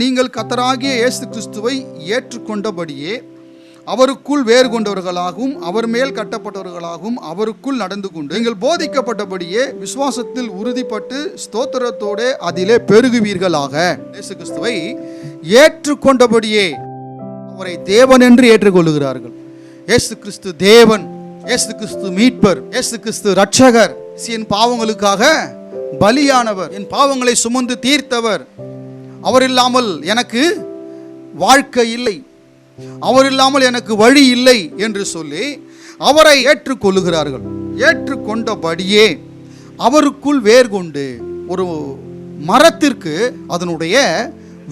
நீங்கள் கர்த்தராகிய இயேசு கிறிஸ்துவை ஏற்றுக்கொண்டபடியே அவருக்குள் வேறு கொண்டவர்களாகவும் அவர் மேல் கட்டப்பட்டவர்களாகவும் அவருக்குள் நடந்து கொண்டு நீங்கள் போதிக்கப்பட்டபடியே விசுவாசத்தில் உறுதிப்பட்டு ஸ்தோத்திரத்தோட அதிலே பெருகுவீர்களாக. இயேசு கிறிஸ்துவை ஏற்றுக்கொண்டபடியே அவரை தேவன் என்று ஏற்றுக்கொள்ளுகிறார்கள். இயேசு கிறிஸ்து தேவன், இயேசு கிறிஸ்து மீட்பர், இயேசு கிறிஸ்து இரட்சகர், என் பாவங்களுக்காக பலியானவர், என் பாவங்களை சுமந்து தீர்த்தவர், அவர் இல்லாமல் எனக்கு வாழ்க்கை இல்லை, அவர் இல்லாமல் எனக்கு வழி இல்லை என்று சொல்லி அவரை ஏற்றுக்கொள்ளுகிறார்கள். ஏற்றுக்கொண்டபடியே அவருக்குள் வேர் கொண்டு, ஒரு மரத்திற்கு அதனுடைய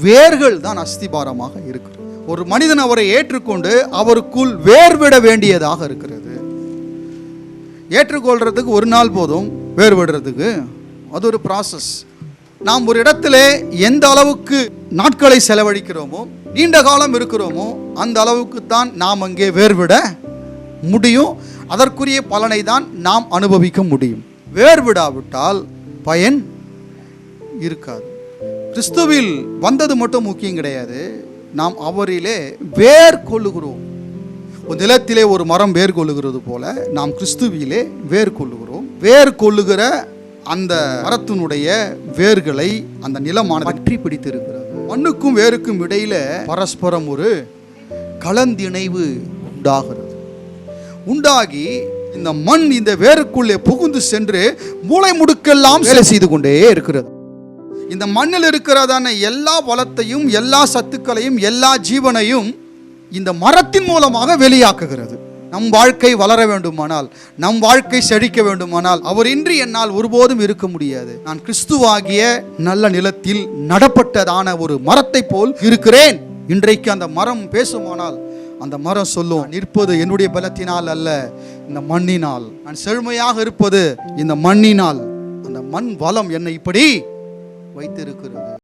வேர்கள் தான் அஸ்திபாரமாக இருக்கிறது. ஒரு மனிதன் அவரை ஏற்றுக்கொண்டு அவருக்குள் வேர்விட வேண்டியதாக இருக்கிறது. ஏற்றுக்கொள்றதுக்கு ஒரு நாள் போதும், வேர்விடுறதுக்கு அது ஒரு ப்ராசஸ். நாம் ஒரு இடத்திலே எந்த அளவுக்கு நாட்களை செலவழிக்கிறோமோ, நீண்ட காலம் இருக்கிறோமோ, அந்த அளவுக்கு தான் நாம் அங்கே வேர்விட முடியும். அதற்குரிய பலனை தான் நாம் அனுபவிக்க முடியும். வேர்விடாவிட்டால் பயன் இருக்காது. கிறிஸ்துவில் வந்தது மட்டும் முக்கியம் கிடையாது, நாம் அவரிலே வேர் கொள்ளுகிறோம். ஒரு நிலத்திலே ஒரு மரம் வேர் கொள்ளுகிறது போல நாம் கிறிஸ்துவிலே வேர் கொள்ளுகிறோம். வேர் கொள்ளுகிற அந்த மரத்தினுடைய வேர்களை அந்த நிலமானது பற்றி பிடித்து இருக்கிறது. மண்ணுக்கும் வேருக்கும் இடையில பரஸ்பரம் ஒரு கலந்திணைவு உண்டாகிறது. உண்டாகி இந்த மண் இந்த வேருக்குள்ளே புகுந்து சென்று மூளை முடுக்கெல்லாம் வேலை செய்து கொண்டே இருக்கிறது. இந்த மண்ணில் இருக்கிறதான எல்லா வளத்தையும், எல்லா சத்துக்களையும், எல்லா ஜீவனையும் இந்த மரத்தின் மூலமாக வெளியாக்குகிறது. நம் வாழ்க்கை வளர வேண்டுமானால், நம் வாழ்க்கை செழிக்க வேண்டுமானால் அவர் இன்றி என்னால் ஒருபோதும் இருக்க முடியாது. நான் கிறிஸ்துவாகிய நல்ல நிலத்தில் நடப்பட்டதான ஒரு மரத்தை போல் இருக்கிறேன். இன்றைக்கு அந்த மரம் பேசுமானால் அந்த மரம் சொல்லும், நிற்பது என்னுடைய பலத்தினால் அல்ல, இந்த மண்ணினால். நான் செழுமையாக இருப்பது இந்த மண்ணினால். அந்த மண் வளம் என்னை இப்படி வைத்திருக்கிறது.